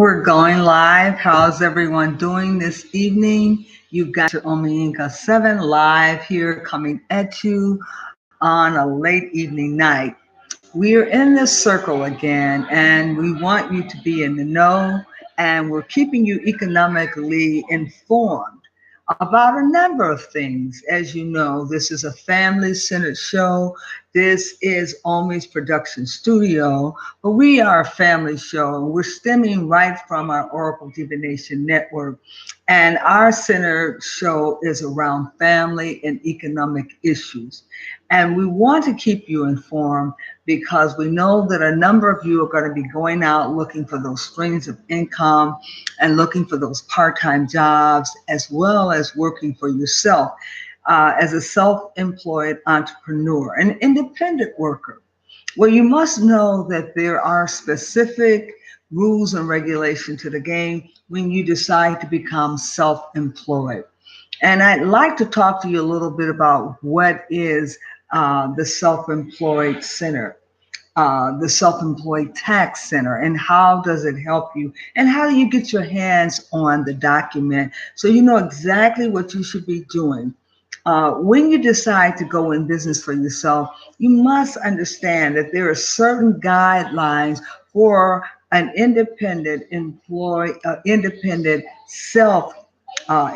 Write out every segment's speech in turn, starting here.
We're going live. How's everyone doing this evening? You've got your Omega 7 live here coming at you on a late evening night. We're in this circle again, and we want you to be in the know, and we're keeping you economically informed about a number of things. As you know, this is a family centered show. This is Omi's production studio, but we are a family show, and we're stemming right from our Oracle Divination Network. And our center show is around family and economic issues. And we want to keep you informed because we know that a number of you are going to be going out looking for those streams of income and looking for those part-time jobs, as well as working for yourself as a self-employed entrepreneur, an independent worker. Well, you must know that there are specific rules and regulation to the game when you decide to become self-employed. And I'd like to talk to you a little bit about what is the Self-Employed Center, the Self-Employed Tax Center, and how does it help you, and how do you get your hands on the document so you know exactly what you should be doing. When you decide to go in business for yourself, you must understand that there are certain guidelines for an independent employee, independent self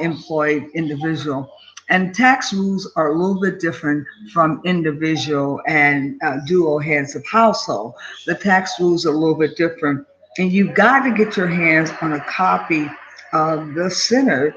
employed individual. And tax rules are a little bit different from individual and dual heads of household. The tax rules are a little bit different. And you've got to get your hands on a copy of the center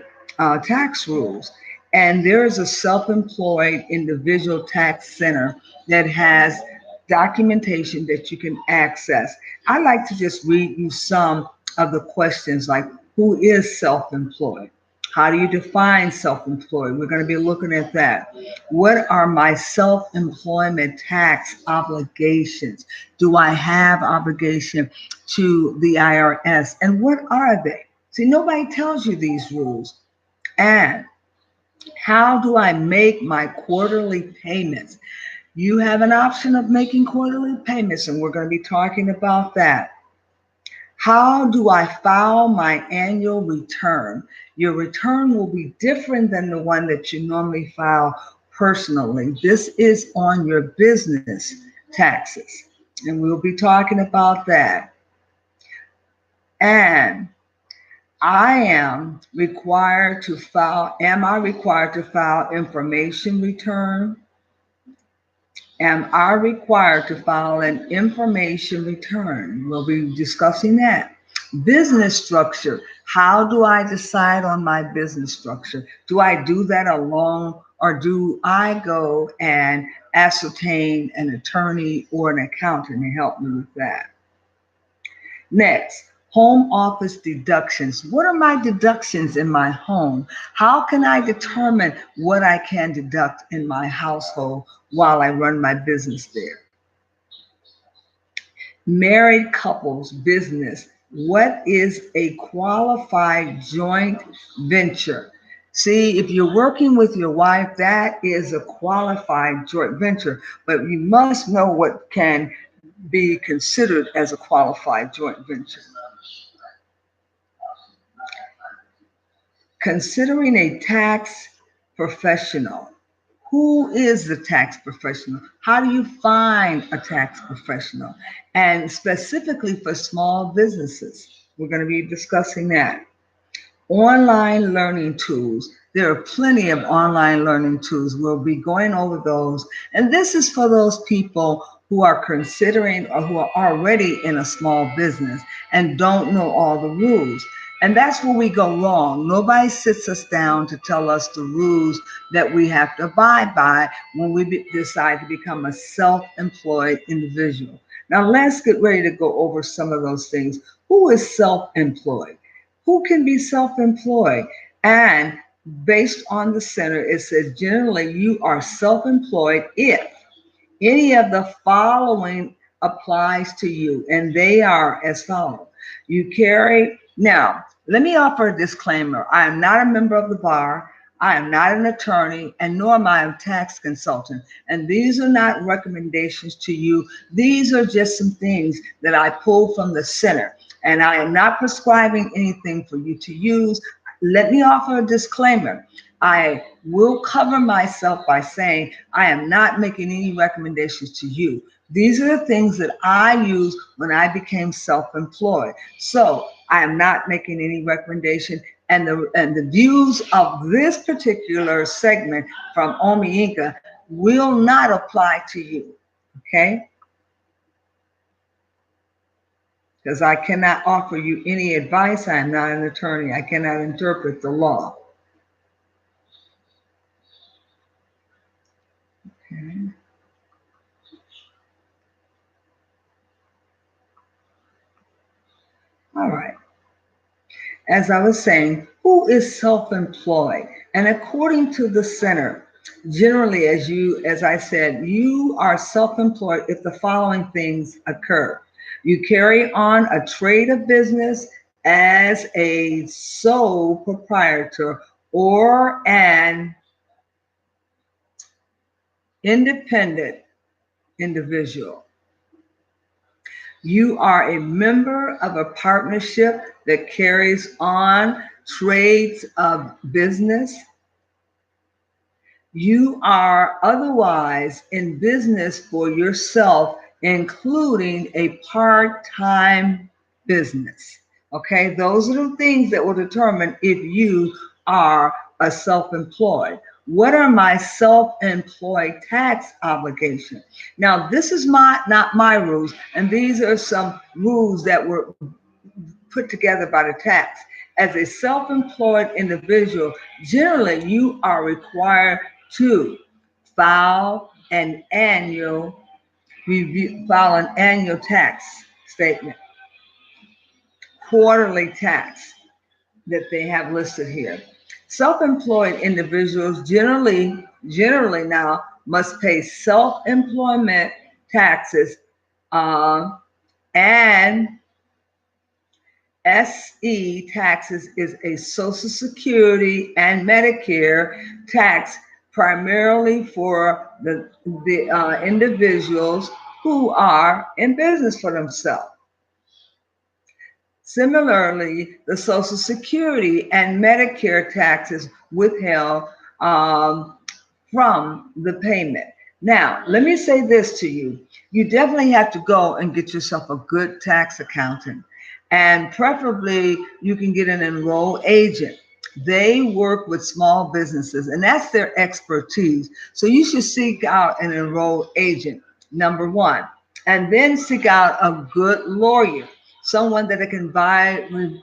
tax rules. And there is a self-employed individual tax center that has documentation that you can access. I like to just read you some of the questions like, who is self-employed? How do you define self-employed? We're going to be looking at that. What are my self-employment tax obligations? Do I have obligation to the IRS? And what are they? See, nobody tells you these rules. And how do I make my quarterly payments? You have an option of making quarterly payments, and we're going to be talking about that. How do I file my annual return? Your return will be different than the one that you normally file personally. This is on your business taxes, and we'll be talking about that. And am I required to file information return? Am I required to file an information return? We'll be discussing that. Business structure. How do I decide on my business structure? Do I do that alone, or do I go and ascertain an attorney or an accountant to help me with that? Next, home office deductions. What are my deductions in my home? How can I determine what I can deduct in my household while I run my business there? Married couples business. What is a qualified joint venture? See, if you're working with your wife, that is a qualified joint venture, but you must know what can be considered as a qualified joint venture. Considering a tax professional. Who is the tax professional? How do you find a tax professional? And specifically for small businesses, we're going to be discussing that. Online learning tools. There are plenty of online learning tools. We'll be going over those. And this is for those people who are considering or who are already in a small business and don't know all the rules. And that's where we go wrong. Nobody sits us down to tell us the rules that we have to abide by when we decide to become a self-employed individual. Now, let's get ready to go over some of those things. Who is self-employed? Who can be self-employed? And based on the center, it says generally you are self-employed if any of the following applies to you, and they are as follows. Now, let me offer a disclaimer. I am not a member of the bar. I am not an attorney, and nor am I a tax consultant. And these are not recommendations to you. These are just some things that I pulled from the center. And I am not prescribing anything for you to use. Let me offer a disclaimer. I will cover myself by saying I am not making any recommendations to you. These are the things that I used when I became self-employed. So I am not making any recommendation. And the views of this particular segment from Omi Inca will not apply to you. Okay? Because I cannot offer you any advice. I am not an attorney. I cannot interpret the law. Okay. All right. As I was saying, who is self-employed? And according to the center, generally, as I said, you are self-employed if the following things occur. You carry on a trade of business as a sole proprietor or an independent individual. You are a member of a partnership that carries on trades of business. You are otherwise in business for yourself, including a part-time business. Okay, those are the things that will determine if you are a self-employed. What are my self-employed tax obligations? Now, this is not my rules, and these are some rules that were put together by the tax. As a self-employed individual, generally you are required to file an annual file an annual tax statement, quarterly tax that they have listed here. Self-employed individuals generally now must pay self-employment taxes uh, and SE taxes is a Social Security and Medicare tax primarily for the individuals who are in business for themselves. Similarly, the Social Security and Medicare taxes withheld from the payment. Now, let me say this to you. You definitely have to go and get yourself a good tax accountant. And preferably, you can get an enrolled agent. They work with small businesses, and that's their expertise. So you should seek out an enrolled agent, number one, and then seek out a good lawyer, someone that can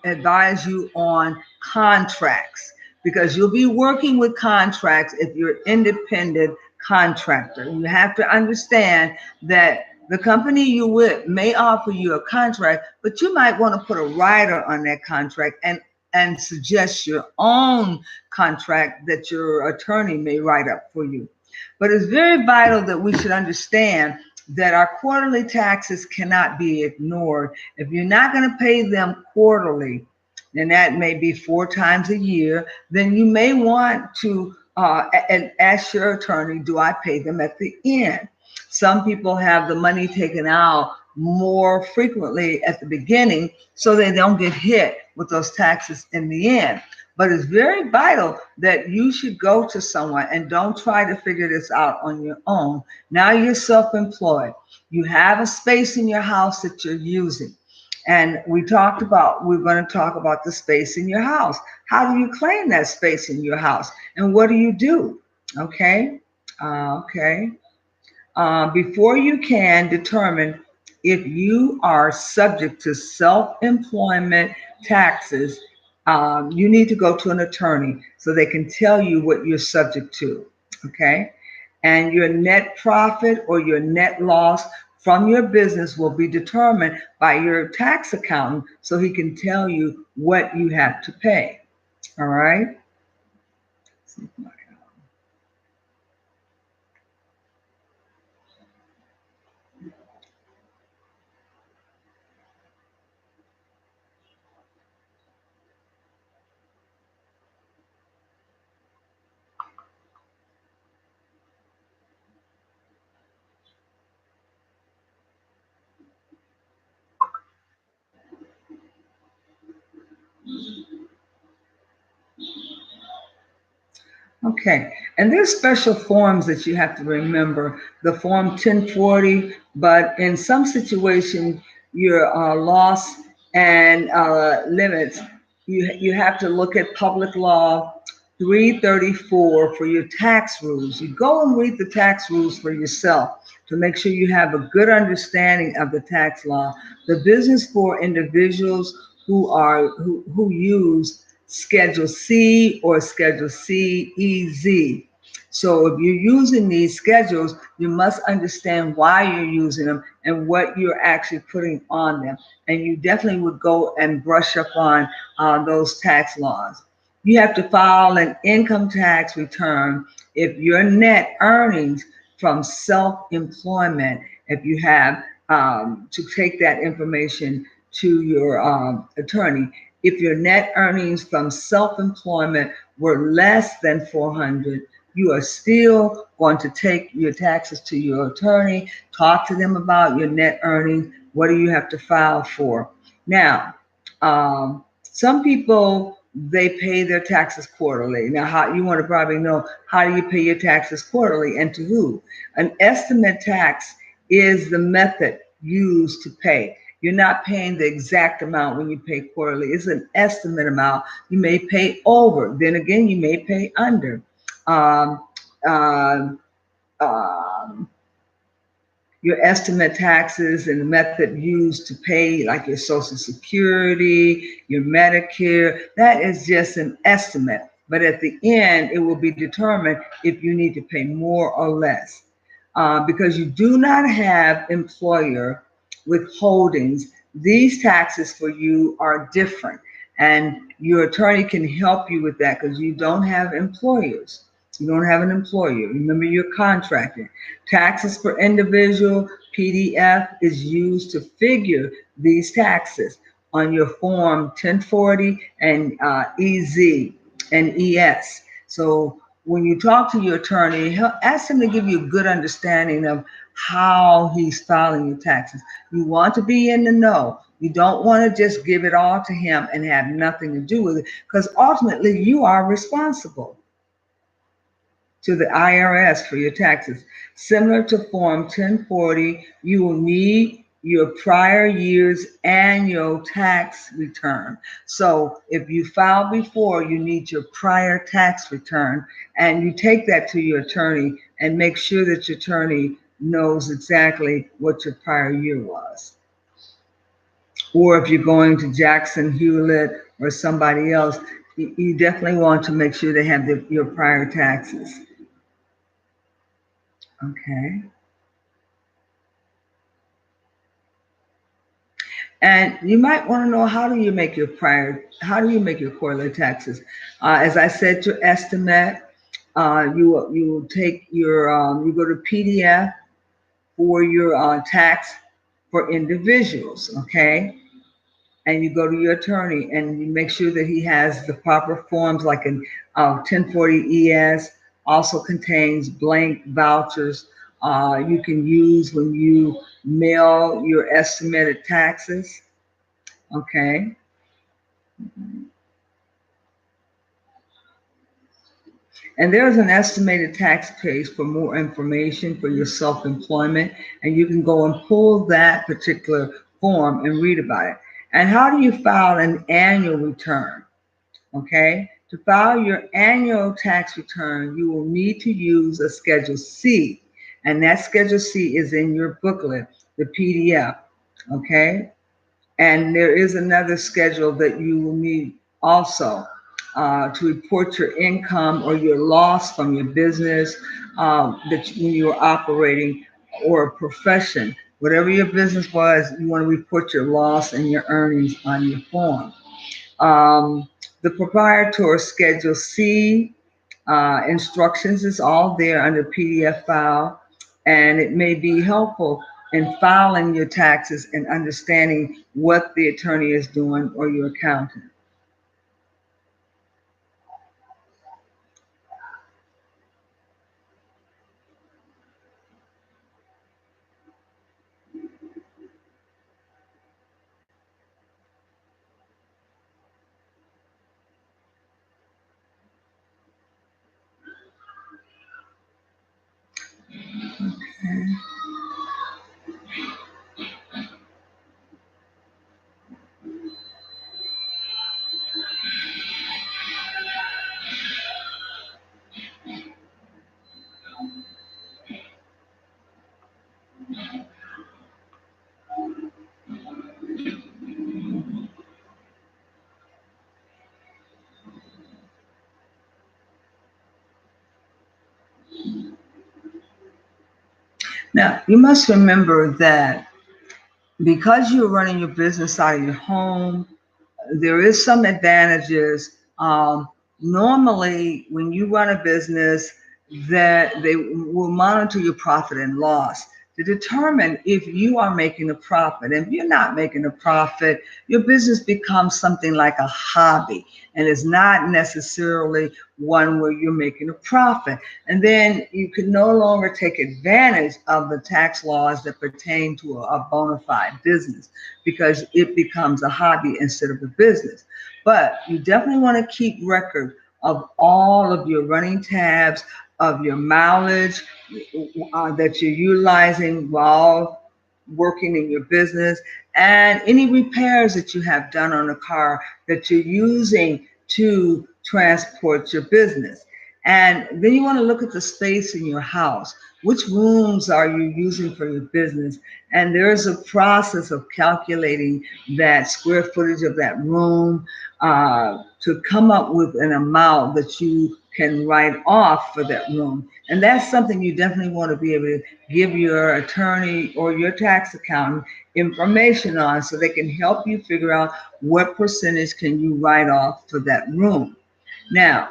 advise you on contracts, because you'll be working with contracts if you're an independent contractor. You have to understand that the company you with may offer you a contract, but you might want to put a rider on that contract and suggest your own contract that your attorney may write up for you. But it's very vital that we should understand that our quarterly taxes cannot be ignored. If you're not going to pay them quarterly, and that may be 4 times a year, then you may want to and ask your attorney, do I pay them at the end? Some people have the money taken out more frequently at the beginning so they don't get hit with those taxes in the end. But it's very vital that you should go to someone and don't try to figure this out on your own. Now you're self-employed. You have a space in your house that you're using. And we're going to talk about the space in your house. How do you claim that space in your house? And what do you do? Okay. Okay. Before you can determine if you are subject to self-employment taxes, you need to go to an attorney so they can tell you what you're subject to. Okay. And your net profit or your net loss from your business will be determined by your tax accountant so he can tell you what you have to pay. All right. Okay, and there's special forms that you have to remember. The form 1040, but in some situations, your loss and limits, you have to look at Public Law 334 for your tax rules. You go and read the tax rules for yourself to make sure you have a good understanding of the tax law. The business for individuals who use Schedule C or Schedule CEZ. So if you're using these schedules, you must understand why you're using them and what you're actually putting on them. And you definitely would go and brush up on those tax laws. You have to file an income tax return if your net earnings from self-employment, if you have to take that information to your attorney. If your net earnings from self-employment were less than 400, you are still going to take your taxes to your attorney, talk to them about your net earnings. What do you have to file for? Now, some people they pay their taxes quarterly. Now, how you want to probably know, how do you pay your taxes quarterly and to who? An estimate tax is the method used to pay. You're not paying the exact amount when you pay quarterly. It's an estimate amount. You may pay over. Then again, you may pay under. Um, um, um, your estimate taxes and the method used to pay, like your Social Security, your Medicare, that is just an estimate. But at the end, it will be determined if you need to pay more or less. Because you do not have employer withholdings, these taxes for you are different. And your attorney can help you with that because you don't have employers. You don't have an employer. Remember, you're contracting. Taxes per individual PDF is used to figure these taxes on your form 1040 and EZ and ES. So when you talk to your attorney, ask him to give you a good understanding of how he's filing your taxes. You want to be in the know. You don't want to just give it all to him and have nothing to do with it because ultimately you are responsible to the IRS for your taxes. Similar to Form 1040, you will need your prior year's annual tax return. So if you filed before, you need your prior tax return, and you take that to your attorney and make sure that your attorney knows exactly what your prior year was. Or if you're going to Jackson Hewlett or somebody else, you definitely want to make sure they have your prior taxes. Okay. And you might want to know, how do you make your quarterly taxes? As I said, your estimate, you will take your, you go to PDF for your tax for individuals, okay? And you go to your attorney and you make sure that he has the proper forms like an 1040 ES, also contains blank vouchers you can use when you mail your estimated taxes. Okay. And there's an estimated tax page for more information for your self-employment, and you can go and pull that particular form and read about it. And how do you file an annual return? Okay. To file your annual tax return, you will need to use a Schedule C, and that Schedule C is in your booklet, the PDF. Okay. And there is another schedule that you will need also to report your income or your loss from your business when you are operating or a profession. Whatever your business was, you want to report your loss and your earnings on your form. The proprietor Schedule C instructions is all there under PDF file, and it may be helpful in filing your taxes and understanding what the attorney is doing or your accountant. Now, you must remember that because you're running your business out of your home, there is some advantages. Normally, when you run a business, that they will monitor your profit and loss to determine if you are making a profit. And if you're not making a profit, your business becomes something like a hobby and is not necessarily one where you're making a profit. And then you can no longer take advantage of the tax laws that pertain to a bona fide business because it becomes a hobby instead of a business. But you definitely want to keep record of all of your running tabs, of your mileage that you're utilizing while working in your business, and any repairs that you have done on a car that you're using to transport your business. And then you want to look at the space in your house. Which rooms are you using for your business? And there's a process of calculating that square footage of that room to come up with an amount that you can write off for that room. And that's something you definitely want to be able to give your attorney or your tax accountant information on so they can help you figure out what percentage can you write off for that room. Now,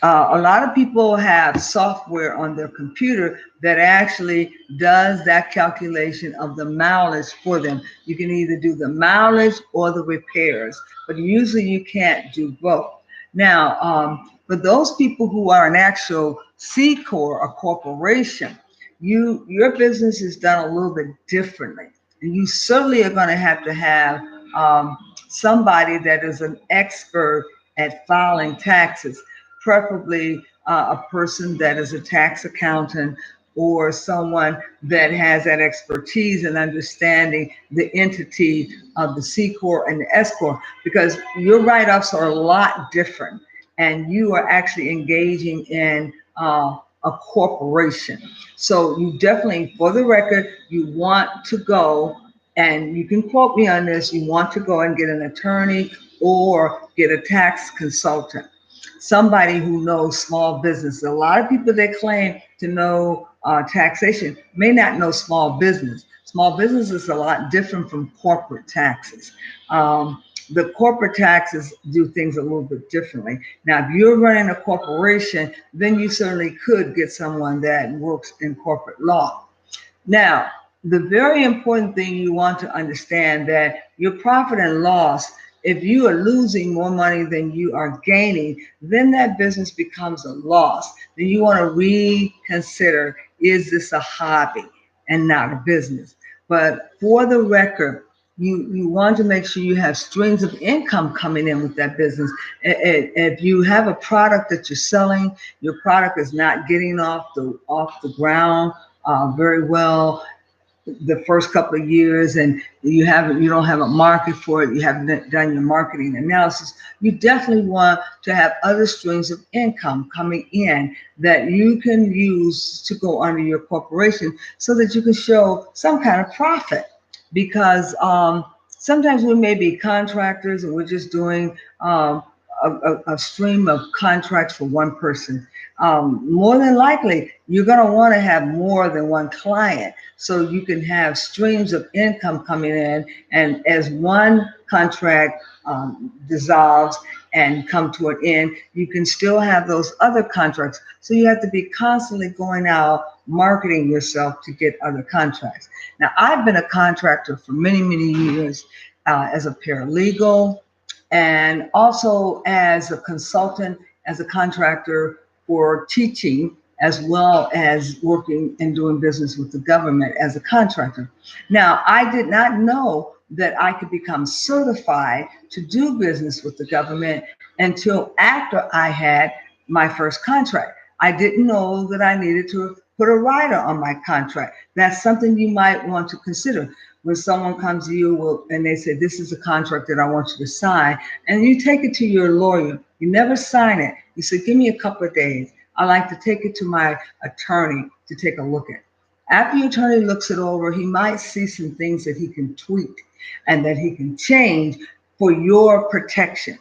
a lot of people have software on their computer that actually does that calculation of the mileage for them. You can either do the mileage or the repairs, but usually you can't do both. Now, for those people who are an actual C Corp or corporation, your business is done a little bit differently, and you certainly are going to have somebody that is an expert at filing taxes, preferably a person that is a tax accountant or someone that has that expertise in understanding the entity of the C Corp and the S Corp, because your write-offs are a lot different and you are actually engaging in a corporation. So you definitely, for the record, you want to go, and you can quote me on this, you want to go and get an attorney or get a tax consultant, somebody who knows small business. A lot of people that claim to know taxation may not know small business. Small business is a lot different from corporate taxes. The corporate taxes do things a little bit differently. Now, if you're running a corporation, then you certainly could get someone that works in corporate law. Now, the very important thing you want to understand that your profit and loss, if you are losing more money than you are gaining, then that business becomes a loss. Then you want to reconsider, is this a hobby and not a business? But for the record, you want to make sure you have streams of income coming in with that business. If you have a product that you're selling, your product is not getting off the ground very well the first couple of years, and you don't have a market for it, you haven't done your marketing analysis, you definitely want to have other streams of income coming in that you can use to go under your corporation so that you can show some kind of profit. Because sometimes we may be contractors and we're just doing a stream of contracts for one person. More than likely, you're going to want to have more than one client so you can have streams of income coming in. And as one contract dissolves and come to an end, you can still have those other contracts. So you have to be constantly going out marketing yourself to get other contracts. Now, I've been a contractor for many, many years as a paralegal and also as a consultant, as a contractor for teaching, as well as working and doing business with the government as a contractor. Now, I did not know that I could become certified to do business with the government until after I had my first contract. I didn't know that I needed to put a rider on my contract. That's something you might want to consider when someone comes to you and they say, this is a contract that I want you to sign, and you take it to your lawyer. You never sign it. You say, give me a couple of days. I like to take it to my attorney to take a look at. After your attorney looks it over, he might see some things that he can tweak and that he can change for your protection.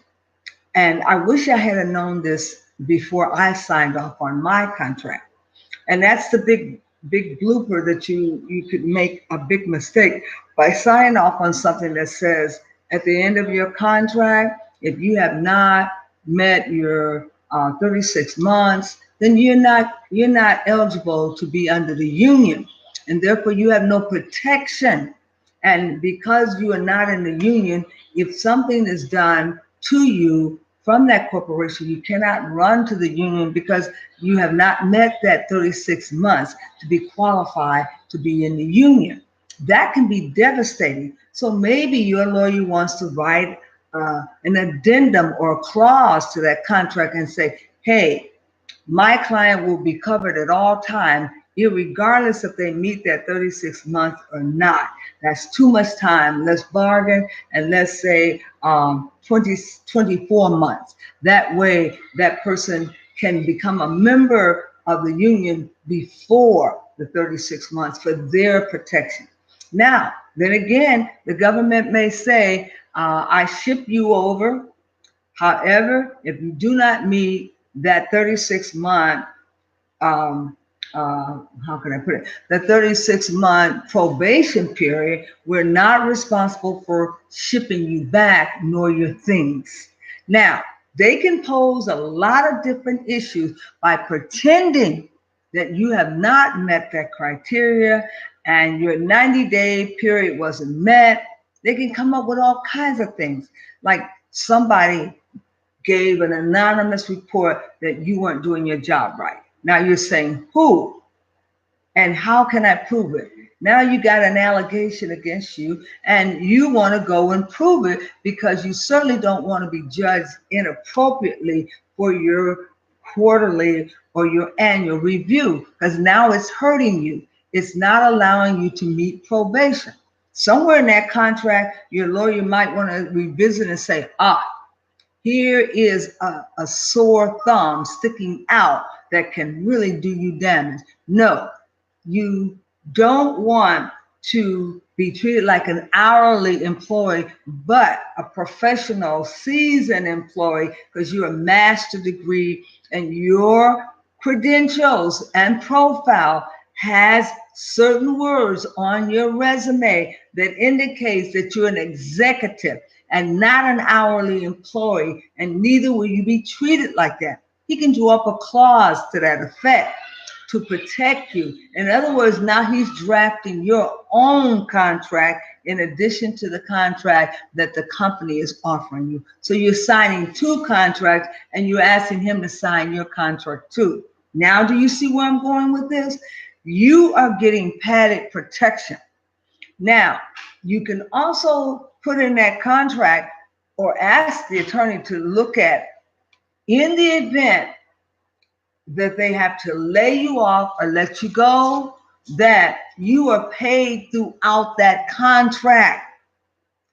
And I wish I had known this before I signed off on my contract. And that's the big blooper that you could make a big mistake by signing off on something that says at the end of your contract, if you have not met your 36 months, then you're not eligible to be under the union, and therefore you have no protection. And because you are not in the union, if something is done to you from that corporation, you cannot run to the union because you have not met that 36 months to be qualified to be in the union. That can be devastating. So maybe your lawyer wants to write an addendum or a clause to that contract and say, hey, my client will be covered at all times, regardless if they meet that 36 months or not. That's too much time. Let's bargain and let's say 24 months. That way, that person can become a member of the union before the 36 months for their protection. Now, then again, the government may say, I ship you over. However, if you do not meet that 36-month, how can I put it? The 36-month probation period, we're not responsible for shipping you back nor your things. Now, they can pose a lot of different issues by pretending that you have not met that criteria and your 90-day period wasn't met. They can come up with all kinds of things, like somebody gave an anonymous report that you weren't doing your job right. Now you're saying, who? And how can I prove it? Now you got an allegation against you and you want to go and prove it because you certainly don't want to be judged inappropriately for your quarterly or your annual review, because now it's hurting you. It's not allowing you to meet probation. Somewhere in that contract, your lawyer might want to revisit and say, here is a sore thumb sticking out that can really do you damage. No, you don't want to be treated like an hourly employee, but a professional, seasoned employee, because you're a master's degree and your credentials and profile has certain words on your resume that indicates that you're an executive and not an hourly employee, and neither will you be treated like that. He can draw up a clause to that effect to protect you. In other words, now he's drafting your own contract in addition to the contract that the company is offering you. So you're signing two contracts and you're asking him to sign your contract too. Now, do you see where I'm going with this? You are getting padded protection. Now, you can also put in that contract or ask the attorney to look at, in the event that they have to lay you off or let you go, that you are paid throughout that contract.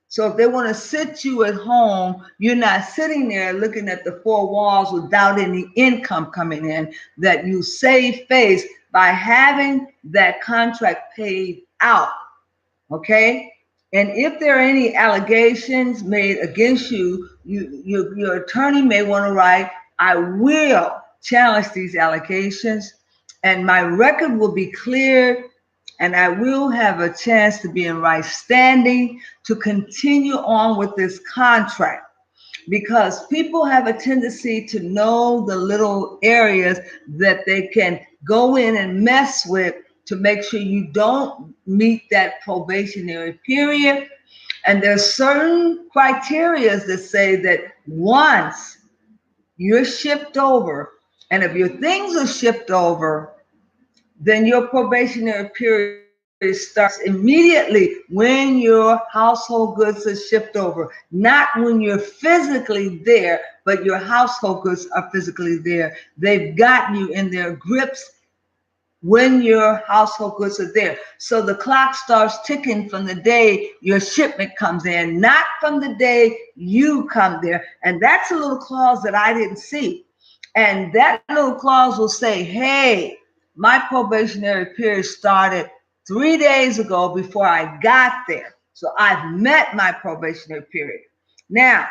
So if they want to sit you at home, you're not sitting there looking at the four walls without any income coming in, that you save face by having that contract paid out. Okay? And if there are any allegations made against you, your attorney may want to write, I will challenge these allegations and my record will be cleared and I will have a chance to be in right standing to continue on with this contract. Because people have a tendency to know the little areas that they can go in and mess with to make sure you don't meet that probationary period. And there's certain criteria that say that once you're shipped over, and if your things are shipped over, then your probationary period starts immediately when your household goods are shipped over, not when you're physically there, but your household goods are physically there. They've got you in their grips when your household goods are there. So the clock starts ticking from the day your shipment comes in, not from the day you come there. And that's a little clause that I didn't see. And that little clause will say, hey, my probationary period started 3 days ago before I got there. So I've met my probationary period. Now,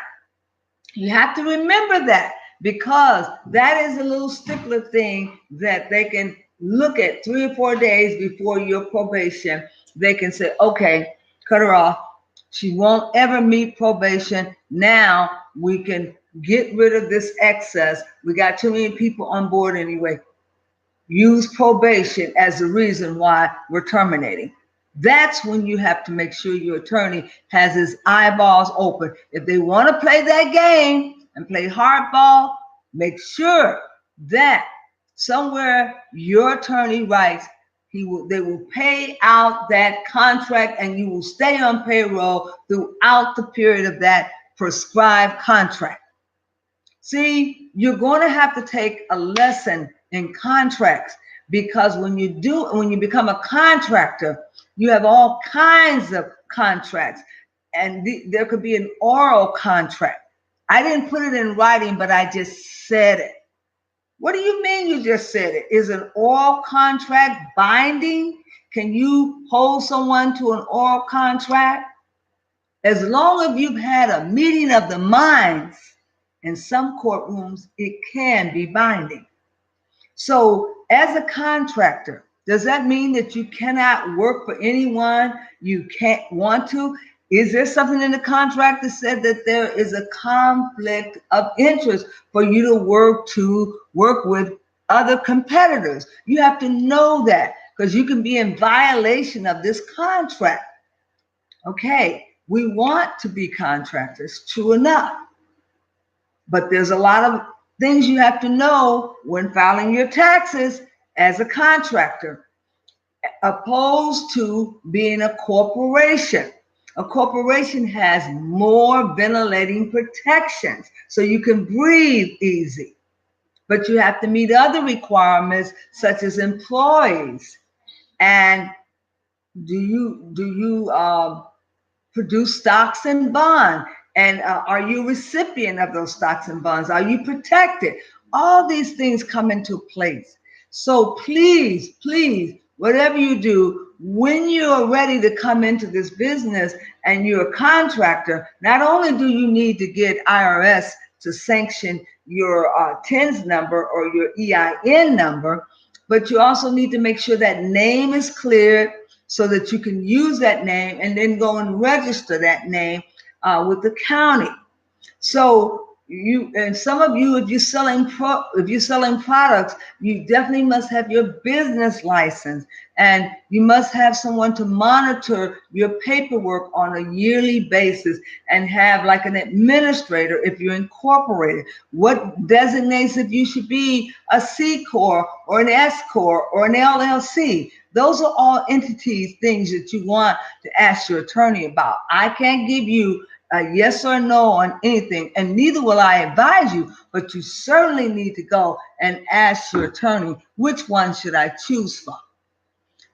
you have to remember that, because that is a little stickler thing that they can look at 3 or 4 days before your probation, they can say, okay, cut her off. She won't ever meet probation. Now we can get rid of this excess. We got too many people on board anyway. Use probation as the reason why we're terminating. That's when you have to make sure your attorney has his eyeballs open. If they want to play that game and play hardball, make sure that somewhere your attorney writes they will pay out that contract and you will stay on payroll throughout the period of that prescribed contract. See, you're going to have to take a lesson in contracts, because when you become a contractor, you have all kinds of contracts, and there could be an oral contract. I didn't put it in writing, but I just said it. What do you mean you just said it? Is an oral contract binding? Can you hold someone to an oral contract? As long as you've had a meeting of the minds, in some courtrooms, it can be binding. So as a contractor, does that mean that you cannot work for anyone you can't want to? Is there something in the contract that said that there is a conflict of interest for you to work with other competitors? You have to know that, because you can be in violation of this contract. Okay, we want to be contractors, true enough. But there's a lot of things you have to know when filing your taxes as a contractor, opposed to being a corporation. A corporation has more ventilating protections, so you can breathe easy. But you have to meet other requirements, such as employees. And do you produce stocks and bonds? And are you a recipient of those stocks and bonds? Are you protected? All these things come into place. So please, whatever you do, when you're ready to come into this business and you're a contractor, not only do you need to get IRS to sanction your TINS number or your EIN number, but you also need to make sure that name is cleared, so that you can use that name and then go and register that name with the county. So some of you, if you're selling products, you definitely must have your business license, and you must have someone to monitor your paperwork on a yearly basis, and have like an administrator if you're incorporated. What designates if you should be a C Corp or an S Corp or an LLC? Those are all entities, things that you want to ask your attorney about. I can't give you a yes or no on anything, and neither will I advise you, but you certainly need to go and ask your attorney, which one should I choose from?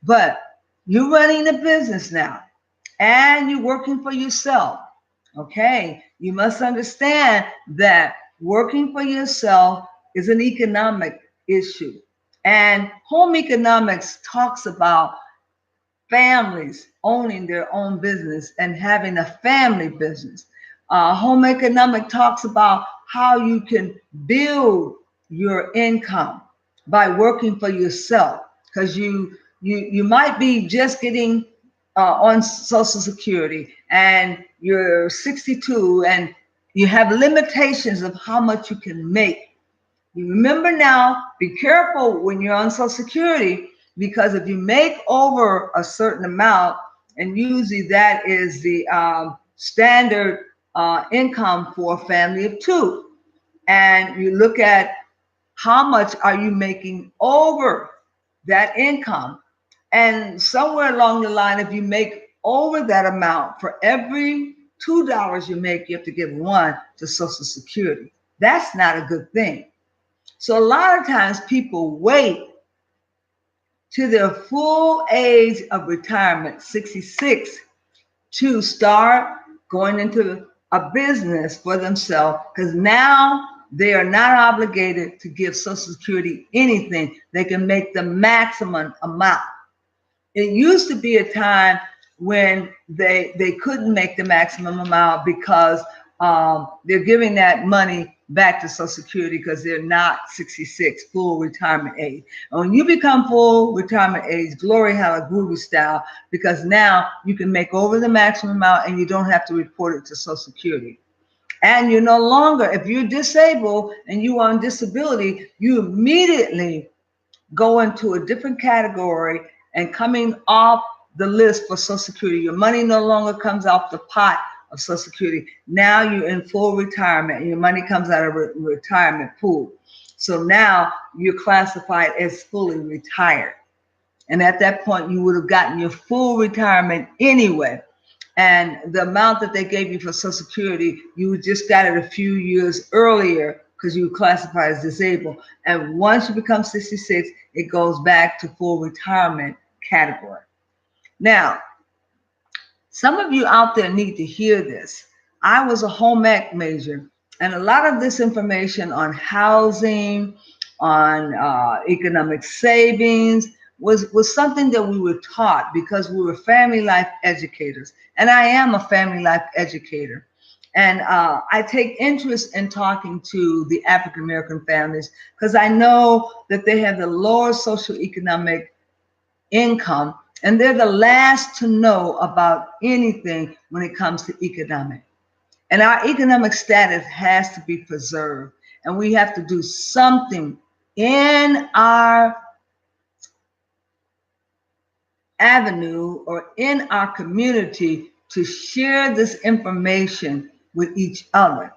But you're running a business now, and you're working for yourself. Okay, you must understand that working for yourself is an economic issue. And home economics talks about families owning their own business and having a family business. Home economic talks about how you can build your income by working for yourself, because you might be just getting on Social Security and you're 62 and you have limitations of how much you can make. You remember now, be careful when you're on Social Security, because if you make over a certain amount, and usually that is the standard income for a family of two, and you look at how much are you making over that income, and somewhere along the line, if you make over that amount, for every $2 you make, you have to give one to Social Security. That's not a good thing. So a lot of times people wait to their full age of retirement, 66, to start going into a business for themselves, because now they are not obligated to give Social Security anything. They can make the maximum amount. It used to be a time when they couldn't make the maximum amount because they're giving that money back to Social Security because they're not 66, full retirement age. And when you become full retirement age, glory hallelujah style, because now you can make over the maximum amount and you don't have to report it to Social Security. And you're no longer, if you're disabled and you are on disability, you immediately go into a different category and coming off the list for Social Security. Your money no longer comes off the pot of Social Security. Now you're in full retirement and your money comes out of a retirement pool. So now you're classified as fully retired. And at that point, you would have gotten your full retirement anyway. And the amount that they gave you for Social Security, you just got it a few years earlier because you classify as disabled. And once you become 66, it goes back to full retirement category. Now, some of you out there need to hear this. I was a home ec major, and a lot of this information on housing, on economic savings, was something that we were taught because we were family life educators. And I am a family life educator. And I take interest in talking to the African American families because I know that they have the lower socioeconomic income, and they're the last to know about anything when it comes to economic. And our economic status has to be preserved. And we have to do something in our avenue or in our community to share this information with each other.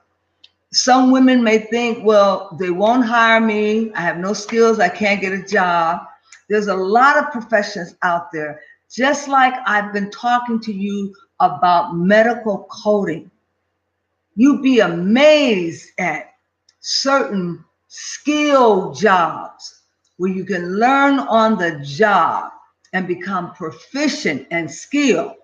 Some women may think, well, they won't hire me. I have no skills. I can't get a job. There's a lot of professions out there, just like I've been talking to you about medical coding. You'd be amazed at certain skill jobs where you can learn on the job and become proficient and skilled.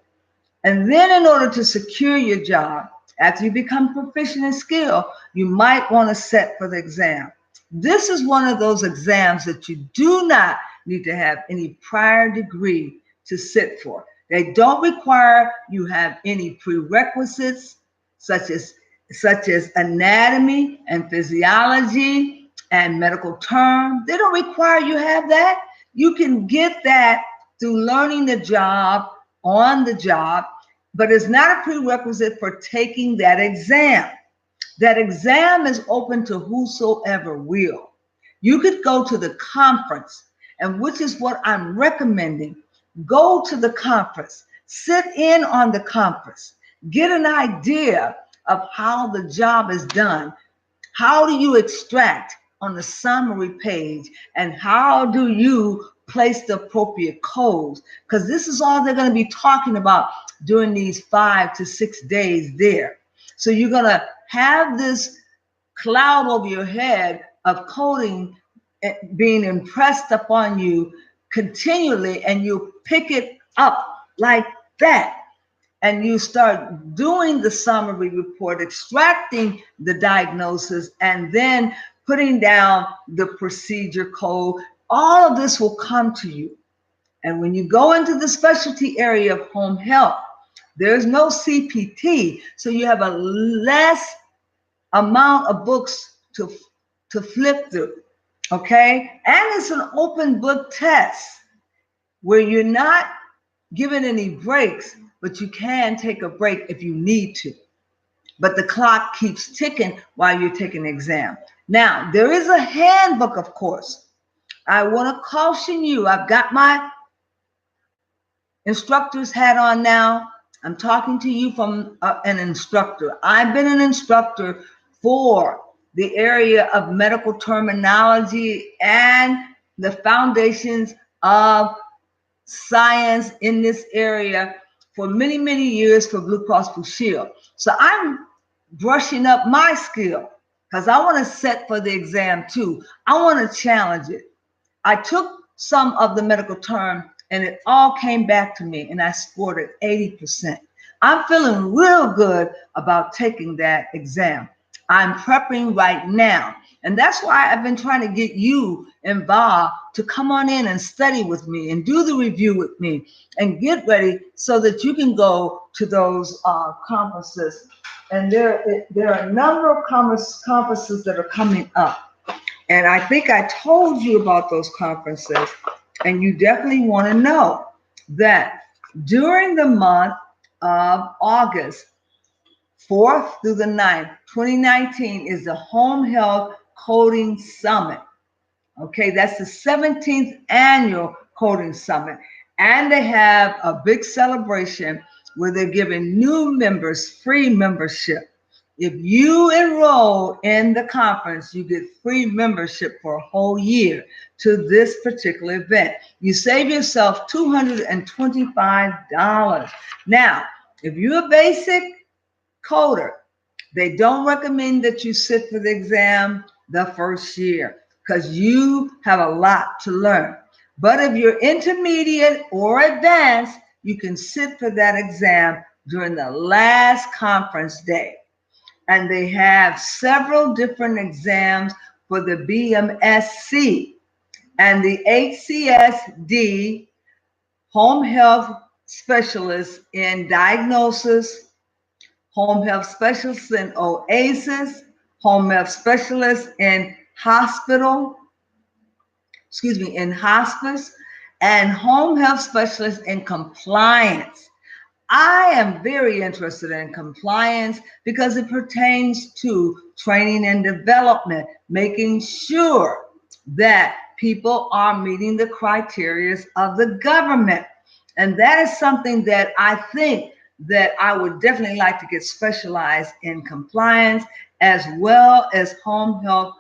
And then in order to secure your job, after you become proficient and skilled, you might want to set for the exam. This is one of those exams that you do not need to have any prior degree to sit for. They don't require you have any prerequisites such as anatomy and physiology and medical term. They don't require you have that. You can get that through learning the job on the job, but it's not a prerequisite for taking that exam. That exam is open to whosoever will. You could go to the conference, and which is what I'm recommending. Go to the conference, sit in on the conference, get an idea of how the job is done. How do you extract on the summary page, and how do you place the appropriate codes? Because this is all they're going to be talking about during these 5 to 6 days there. So you're going to have this cloud over your head of coding being impressed upon you continually, and you pick it up like that. And you start doing the summary report, extracting the diagnosis, and then putting down the procedure code. All of this will come to you. And when you go into the specialty area of home health, there's no CPT, so you have a less amount of books to flip through, okay? And it's an open book test where you're not given any breaks, but you can take a break if you need to. But the clock keeps ticking while you're taking the exam. Now, there is a handbook, of course. I want to caution you. I've got my instructor's hat on now. I'm talking to you from an instructor. I've been an instructor for the area of medical terminology and the foundations of science in this area for many, many years for Blue Cross Blue Shield. So I'm brushing up my skill because I want to set for the exam too. I want to challenge it. I took some of the medical term and it all came back to me, and I scored at 80%. I'm feeling real good about taking that exam. I'm prepping right now. And that's why I've been trying to get you involved to come on in and study with me and do the review with me and get ready so that you can go to those conferences. And there are a number of conferences that are coming up. And I think I told you about those conferences. And you definitely want to know that during the month of August 4th through the 9th, 2019 is the Home Health Coding Summit. Okay, that's the 17th annual Coding Summit. And they have a big celebration where they're giving new members free membership. If you enroll in the conference, you get free membership for a whole year to this particular event. You save yourself $225. Now, if you're a basic coder, they don't recommend that you sit for the exam the first year because you have a lot to learn. But if you're intermediate or advanced, you can sit for that exam during the last conference day. And they have several different exams for the BMSC and the HCSD, Home Health Specialist in Diagnosis, Home Health Specialist in OASIS, Home Health Specialist in in hospice, and Home Health Specialist in compliance. I am very interested in compliance because it pertains to training and development, making sure that people are meeting the criteria of the government. And that is something that I think that I would definitely like to get specialized in compliance as well as home health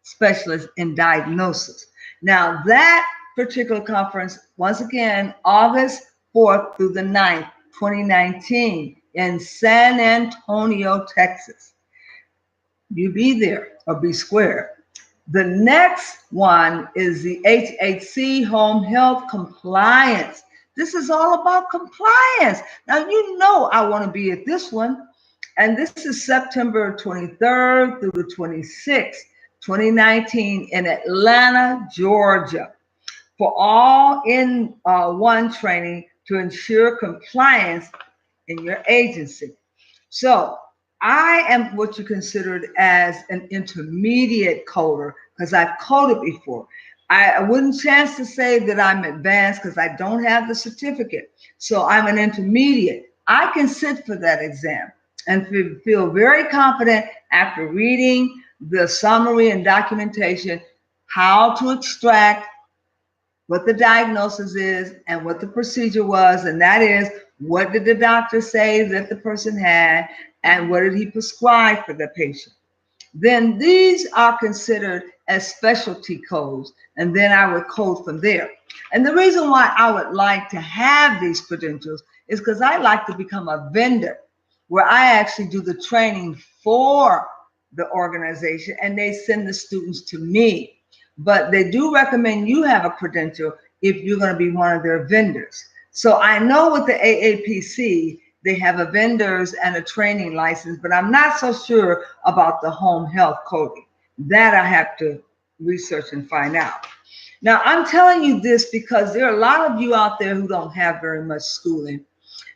specialist in diagnosis. Now that particular conference, once again, August 4th through the 9th, 2019 in San Antonio, Texas. You be there or be square. The next one is the HHC Home Health Compliance. This is all about compliance. Now, you know I want to be at this one. And this is September 23rd through the 26th, 2019 in Atlanta, Georgia, for all in one training to ensure compliance in your agency. So I am what you considered as an intermediate coder because I've coded before. I wouldn't chance to say that I'm advanced because I don't have the certificate. So I'm an intermediate. I can sit for that exam and feel very confident after reading the summary and documentation, how to extract what the diagnosis is and what the procedure was. And that is, what did the doctor say that the person had and what did he prescribe for the patient? Then these are considered as specialty codes, and then I would code from there. And the reason why I would like to have these credentials is because I like to become a vendor where I actually do the training for the organization and they send the students to me. But they do recommend you have a credential if you're going to be one of their vendors. So I know with the AAPC, they have a vendors and a training license, but I'm not so sure about the home health coding. That I have to research and find out. Now, I'm telling you this because there are a lot of you out there who don't have very much schooling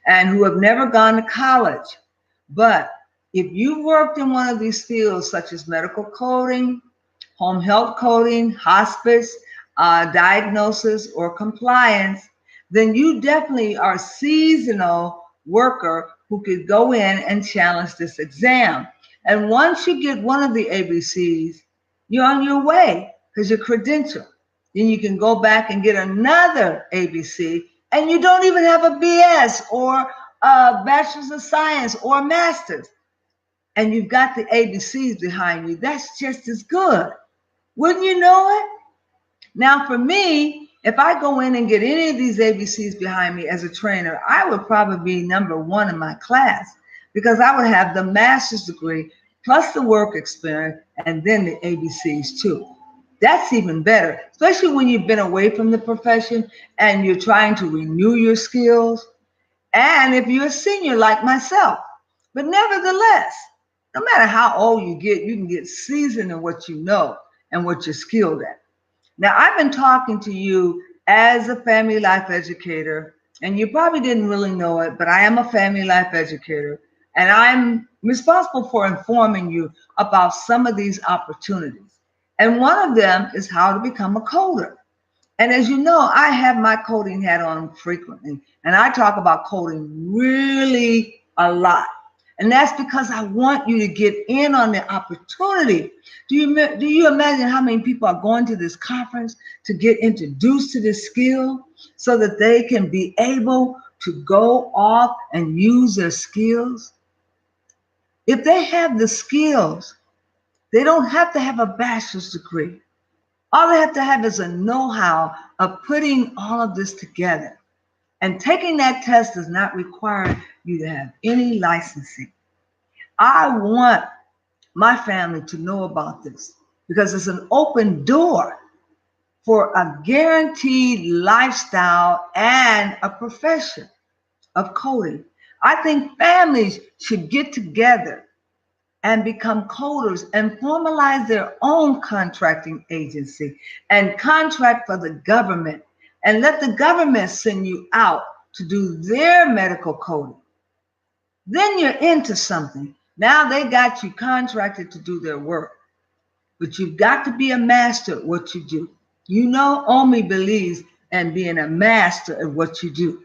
and who have never gone to college. But if you worked in one of these fields, such as medical coding, home health coding, hospice, diagnosis, or compliance, then you definitely are a seasonal worker who could go in and challenge this exam. And once you get one of the ABCs, you're on your way because you're credentialed. Then you can go back and get another ABC, and you don't even have a BS or a Bachelor's of Science or a Master's. And you've got the ABCs behind you. That's just as good. Wouldn't you know it? Now, for me, if I go in and get any of these ABCs behind me as a trainer, I would probably be number one in my class because I would have the master's degree plus the work experience and then the ABCs too. That's even better, especially when you've been away from the profession and you're trying to renew your skills. And if you're a senior like myself, but nevertheless, No matter how old you can get seasoned in what you know and what you're skilled at. Now, I've been talking to you as a family life educator, and you probably didn't really know it, but I am a family life educator, and I'm responsible for informing you about some of these opportunities. And one of them is how to become a coder. And as you know, I have my coding hat on frequently, and I talk about coding really a lot. And that's because I want you to get in on the opportunity. Do you imagine how many people are going to this conference to get introduced to this skill so that they can be able to go off and use their skills? If they have the skills, they don't have to have a bachelor's degree. All they have to have is a know-how of putting all of this together. And taking that test does not require you to have any licensing. I want my family to know about this because it's an open door for a guaranteed lifestyle and a profession of coding. I think families should get together and become coders and formalize their own contracting agency and contract for the government and let the government send you out to do their medical coding. Then you're into something. Now they got you contracted to do their work, but you've got to be a master at what you do. You know, Omi believes in being a master at what you do.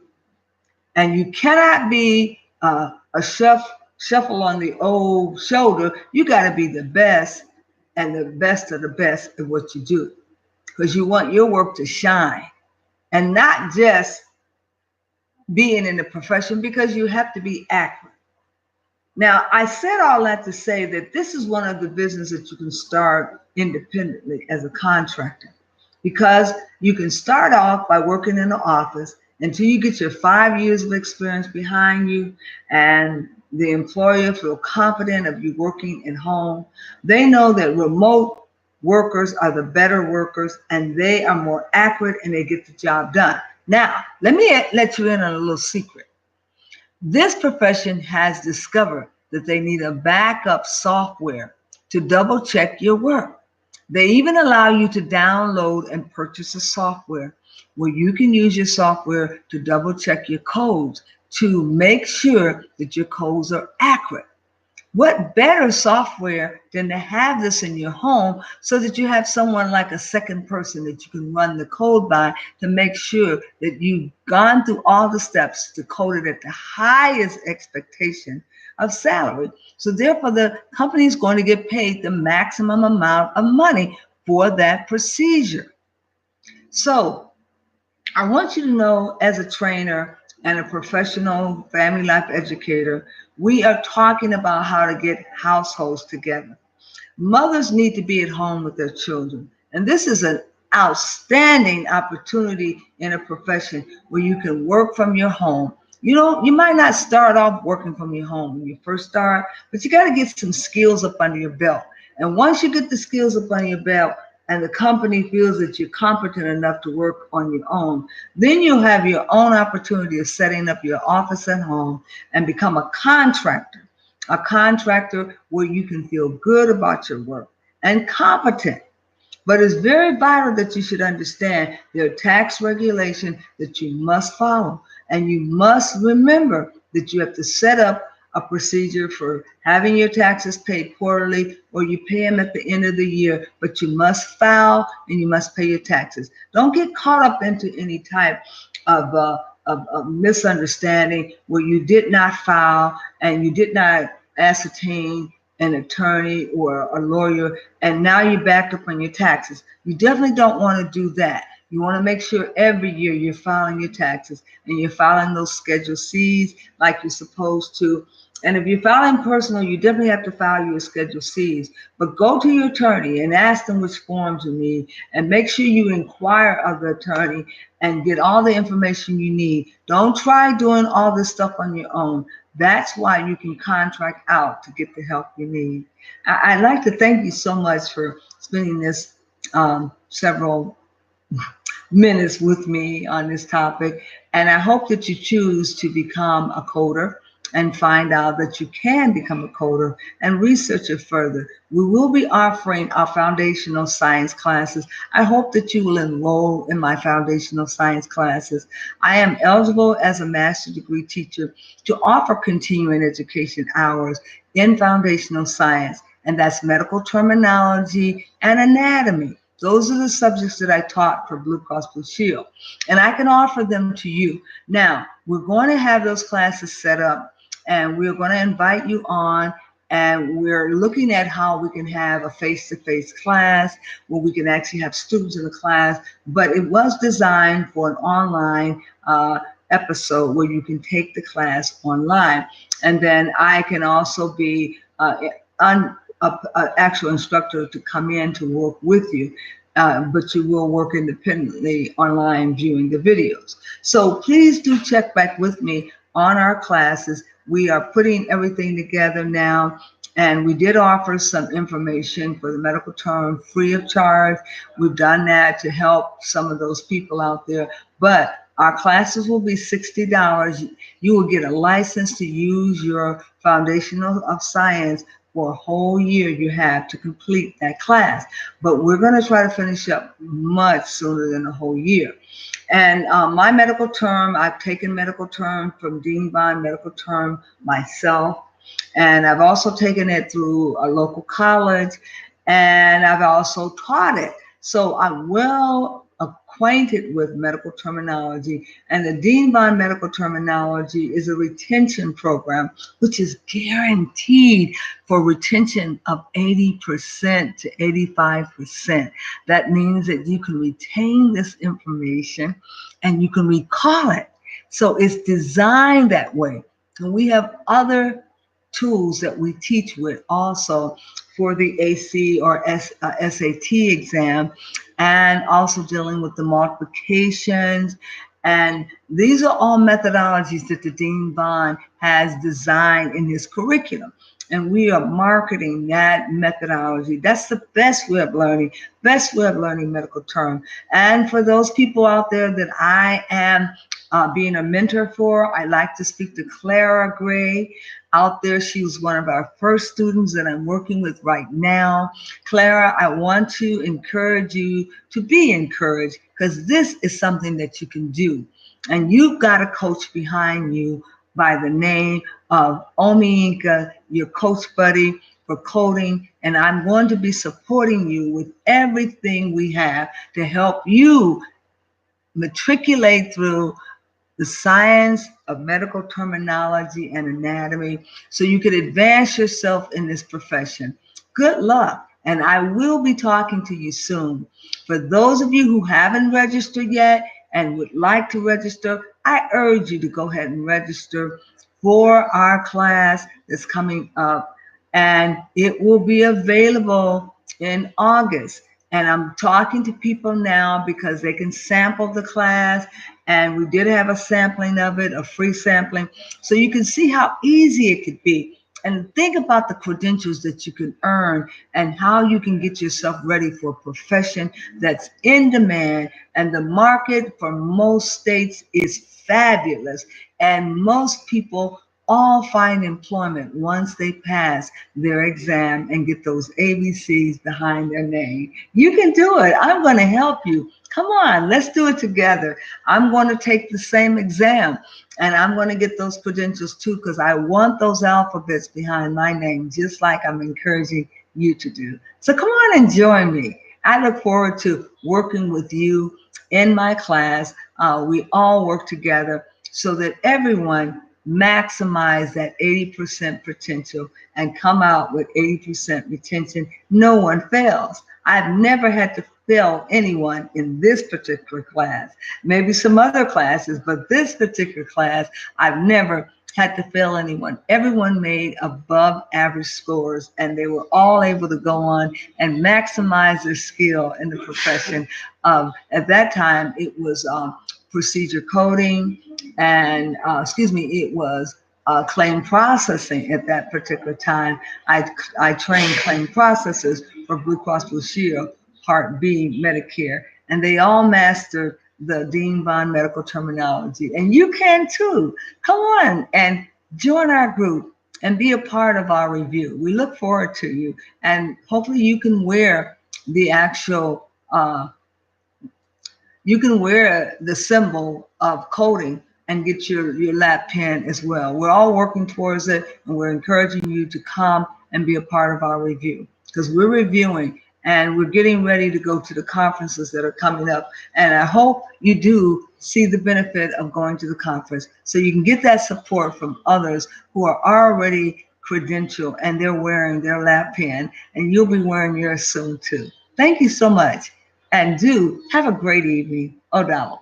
And you cannot be a shuffle on the old shoulder. You got to be the best and the best of the best at what you do because you want your work to shine and not just being in the profession because you have to be accurate. Now, I said all that to say that this is one of the businesses that you can start independently as a contractor because you can start off by working in the office until you get your 5 years of experience behind you and the employer feel confident of you working at home. They know that remote workers are the better workers and they are more accurate and they get the job done. Now, let me let you in on a little secret. This profession has discovered that they need a backup software to double check your work. They even allow you to download and purchase a software where you can use your software to double check your codes to make sure that your codes are accurate. What better software than to have this in your home so that you have someone like a second person that you can run the code by to make sure that you've gone through all the steps to code it at the highest expectation of salary. So therefore, the company is going to get paid the maximum amount of money for that procedure. So I want you to know, as a trainer and a professional family life educator, we are talking about how to get households together. Mothers need to be at home with their children. And this is an outstanding opportunity in a profession where you can work from your home. You might not start off working from your home when you first start, but you got to get some skills up under your belt. And once you get the skills up under your belt and the company feels that you're competent enough to work on your own, then you'll have your own opportunity of setting up your office at home and become a contractor. A contractor where you can feel good about your work and competent. But it's very vital that you should understand there are tax regulations that you must follow. And you must remember that you have to set up a procedure for having your taxes paid quarterly, or you pay them at the end of the year, but you must file and you must pay your taxes. Don't get caught up into any type of misunderstanding where you did not file and you did not ascertain an attorney or a lawyer, and now you're backed up on your taxes. You definitely don't want to do that. You want to make sure every year you're filing your taxes and you're filing those Schedule Cs like you're supposed to. And if you're filing personal, you definitely have to file your Schedule Cs. But go to your attorney and ask them which forms you need, and make sure you inquire of the attorney and get all the information you need. Don't try doing all this stuff on your own. That's why you can contract out to get the help you need. I'd like to thank you so much for spending this several minutes with me on this topic. And I hope that you choose to become a coder. and find out that you can become a coder and research it further. We will be offering our foundational science classes. I hope that you will enroll in my foundational science classes. I am eligible as a master's degree teacher to offer continuing education hours in foundational science, and that's medical terminology and anatomy. Those are the subjects that I taught for Blue Cross Blue Shield, and I can offer them to you. Now, we're going to have those classes set up, and we're going to invite you on, and we're looking at how we can have a face-to-face class where we can actually have students in the class, but it was designed for an online episode where you can take the class online. And then I can also be an actual instructor to come in to work with you. But you will work independently online viewing the videos. So please do check back with me on our classes. We are putting everything together now, and we did offer some information for the medical term free of charge. We've done that to help some of those people out there, but our classes will be $60. You will get a license to use your foundational of science for a whole year. You have to complete that class, but we're going to try to finish up much sooner than a whole year. And my medical term, I've taken medical term from Dean Bond Medical Term myself, and I've also taken it through a local college, and I've also taught it. So I'm well acquainted with medical terminology, and the Dean Bond Medical Terminology is a retention program, which is guaranteed for retention of 80% to 85%. That means that you can retain this information and you can recall it. So it's designed that way. And we have other tools that we teach with also for the AC or SAT exam, and also dealing with the multiplications. And these are all methodologies that the Dean Bond has designed in his curriculum. And we are marketing that methodology. That's the best way of learning medical term. And for those people out there that I am being a mentor for, I like to speak to Clara Gray out there. She was one of our first students that I'm working with right now. Clara, I want to encourage you to be encouraged, because this is something that you can do. And you've got a coach behind you by the name of Omi Inca, your coach buddy for coding. And I'm going to be supporting you with everything we have to help you matriculate through the science of medical terminology and anatomy so you can advance yourself in this profession. Good luck, and I will be talking to you soon. For those of you who haven't registered yet and would like to register, I urge you to go ahead and register for our class that's coming up, and it will be available in August. And I'm talking to people now because they can sample the class, and we did have a sampling of it, a free sampling, so you can see how easy it could be. And think about the credentials that you can earn and how you can get yourself ready for a profession that's in demand. And the market for most states is fabulous, and most people all find employment once they pass their exam and get those ABCs behind their name. You can do it. I'm going to help you. Come on, let's do it together. I'm going to take the same exam, and I'm going to get those credentials too, because I want those alphabets behind my name, just like I'm encouraging you to do. So come on and join me. I look forward to working with you in my class. We all work together so that everyone maximize that 80% potential and come out with 80% retention. No one fails. I've never had to fail anyone in this particular class. Maybe some other classes, but this particular class, I've never had to fail anyone. Everyone made above average scores, and they were all able to go on and maximize their skill in the profession. At that time, it was procedure coding, and it was claim processing at that particular time. I trained claim processors for Blue Cross Blue Shield, Part B, Medicare, and they all mastered the Dean Bond medical terminology. And you can too. Come on and Join our group and be a part of our review. We look forward to you, and hopefully the actual uh, you can wear the symbol of coding and get your lap pen as well. We're all working towards it, and we're encouraging you to come and be a part of our review, because we're reviewing and we're getting ready to go to the conferences that are coming up. And I hope you do see the benefit of going to the conference so you can get that support from others who are already credentialed and they're wearing their lap pen, and you'll be wearing yours soon too. Thank you so much, and do have a great evening. Odalo.